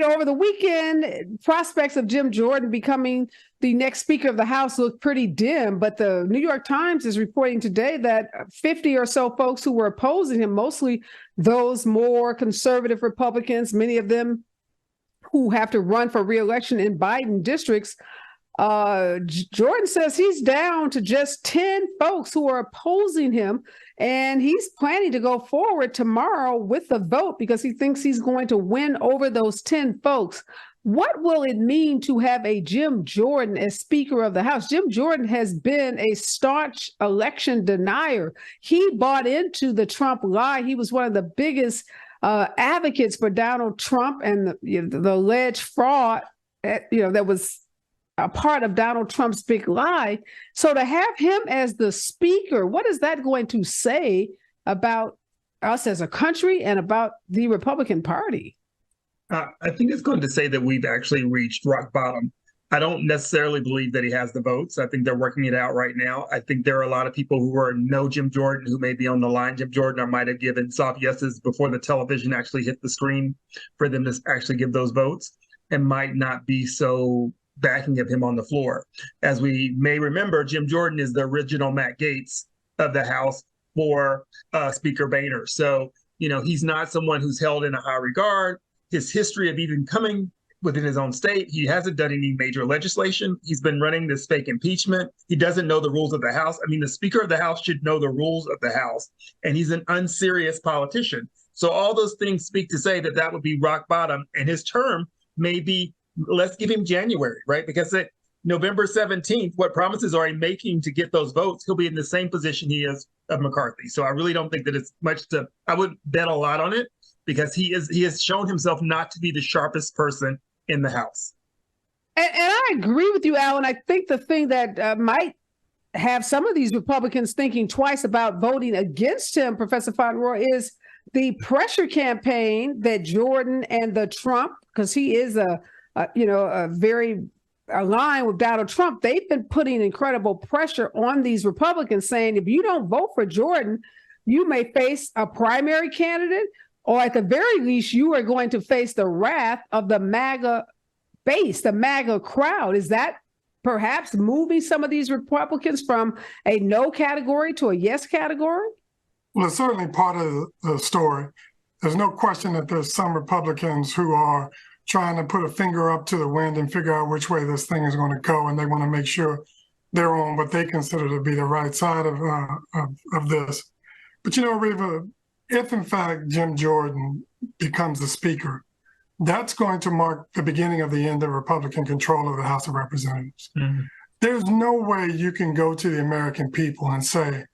over the weekend, prospects of Jim Jordan becoming the next Speaker of the House look pretty dim. But the New York Times is reporting today that 50 or so folks who were opposing him, mostly those more conservative Republicans, many of them who have to run for re-election in Biden districts, Jordan says he's down to just 10 folks who are opposing him, and he's planning to go forward tomorrow with the vote because he thinks he's going to win over those 10 folks. What will it mean to have a Jim Jordan as Speaker of the House? Jim Jordan has been a staunch election denier. He bought into the Trump lie. He was one of the biggest advocates for Donald Trump and the alleged fraud, that was a part of Donald Trump's big lie. So to have him as the speaker, what is that going to say about us as a country and about the Republican Party? I think it's going to say that we've actually reached rock bottom. I don't necessarily believe that he has the votes. I think they're working it out right now. I think there are a lot of people who know Jim Jordan who may be on the line. Jim Jordan, I might have given soft yeses before the television actually hit the screen for them to actually give those votes, and might not be so backing of him on the floor. As we may remember, Jim Jordan is the original Matt Gaetz of the House for Speaker Boehner. So, he's not someone who's held in a high regard. His history of even coming within his own state, he hasn't done any major legislation. He's been running this fake impeachment. He doesn't know the rules of the House. I mean, the Speaker of the House should know the rules of the House, and he's an unserious politician. So all those things speak to say that would be rock bottom, and his term may be, let's give him January, right? Because November 17th, what promises are he making to get those votes? He'll be in the same position he is of McCarthy. So I really don't think that it's much I would bet a lot on it, because he has shown himself not to be the sharpest person in the House. And I agree with you, Alan. I think the thing that might have some of these Republicans thinking twice about voting against him, Professor Fauntroy, is the pressure campaign that Jordan and the Trump, because he is a very aligned with Donald Trump, they've been putting incredible pressure on these Republicans, saying if you don't vote for Jordan, you may face a primary candidate, or at the very least, you are going to face the wrath of the MAGA base, the MAGA crowd. Is that perhaps moving some of these Republicans from a no category to a yes category? Well, it's certainly part of the story. There's no question that there's some Republicans who are trying to put a finger up to the wind and figure out which way this thing is going to go, and they want to make sure they're on what they consider to be the right side of this. But Reva, if in fact Jim Jordan becomes the speaker, that's going to mark the beginning of the end of Republican control of the House of Representatives. Mm-hmm. There's no way you can go to the American people and say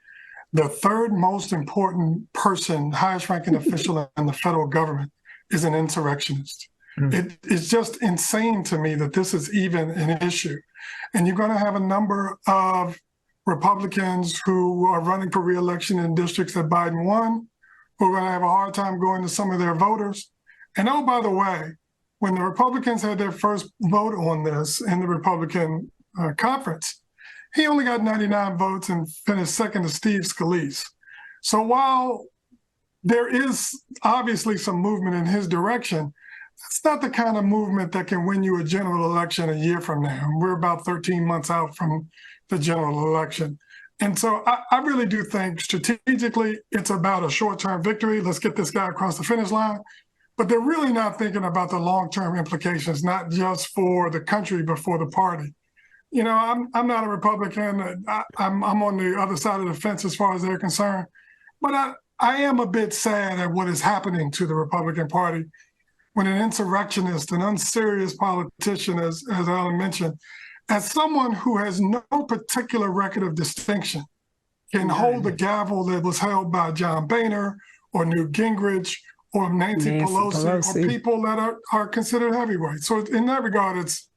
the third most important person, highest ranking official in the federal government is an insurrectionist. Mm-hmm. It's just insane to me that this is even an issue. And you're going to have a number of Republicans who are running for re-election in districts that Biden won, who are going to have a hard time going to some of their voters. And oh, by the way, when the Republicans had their first vote on this in the Republican conference, he only got 99 votes and finished second to Steve Scalise. So while there is obviously some movement in his direction, that's not the kind of movement that can win you a general election a year from now. And we're about 13 months out from the general election. And so I really do think strategically it's about a short-term victory. Let's get this guy across the finish line. But they're really not thinking about the long-term implications, not just for the country, but for the party. I'm not a Republican. I'm on the other side of the fence as far as they're concerned. But I am a bit sad at what is happening to the Republican Party when an insurrectionist, an unserious politician, as Alan mentioned, as someone who has no particular record of distinction, can hold the gavel that was held by John Boehner or Newt Gingrich or Nancy Pelosi, or people that are considered heavyweights. So in that regard, it's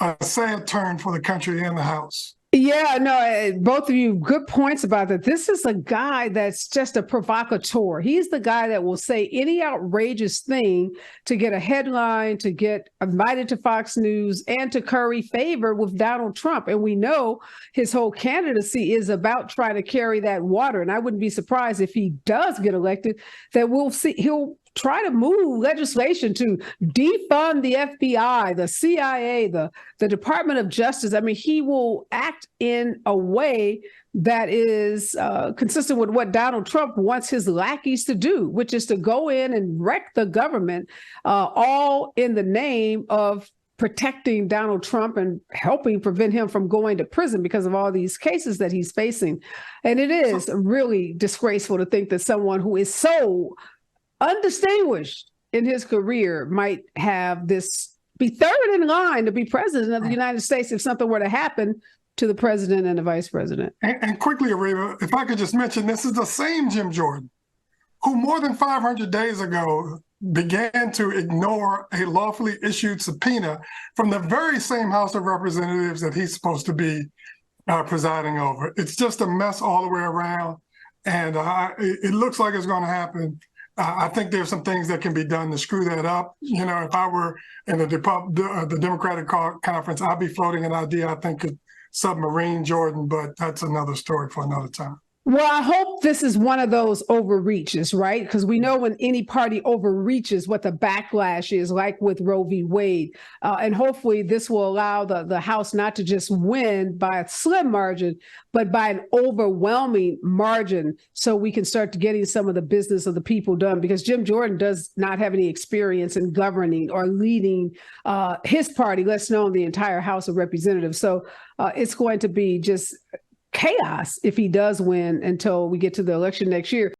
a sad turn for the country and the House. Yeah, no, both of you, good points about that. This is a guy that's just a provocateur. He's the guy that will say any outrageous thing to get a headline, to get invited to Fox News, and to curry favor with Donald Trump. And we know his whole candidacy is about trying to carry that water. And I wouldn't be surprised if he does get elected, that we'll see he'll try to move legislation to defund the FBI, the CIA, the Department of Justice. I mean, he will act in a way that is consistent with what Donald Trump wants his lackeys to do, which is to go in and wreck the government, all in the name of protecting Donald Trump and helping prevent him from going to prison because of all these cases that he's facing. And it is really disgraceful to think that someone who is so undistinguished in his career might have this, be third in line to be president of the United States if something were to happen to the president and the vice president. And quickly, Areva, if I could just mention, this is the same Jim Jordan who more than 500 days ago began to ignore a lawfully issued subpoena from the very same House of Representatives that he's supposed to be presiding over. It's just a mess all the way around, and it looks like it's going to happen. I think there's some things that can be done to screw that up. You know, if I were in the Democratic conference, I'd be floating an idea I think could submarine Jordan, but that's another story for another time. Well, I hope this is one of those overreaches, right? Because we know when any party overreaches what the backlash is, like with Roe v. Wade. And hopefully this will allow the House not to just win by a slim margin, but by an overwhelming margin, so we can start getting some of the business of the people done. Because Jim Jordan does not have any experience in governing or leading his party, let's alone the entire House of Representatives. So it's going to be just chaos if he does win until we get to the election next year.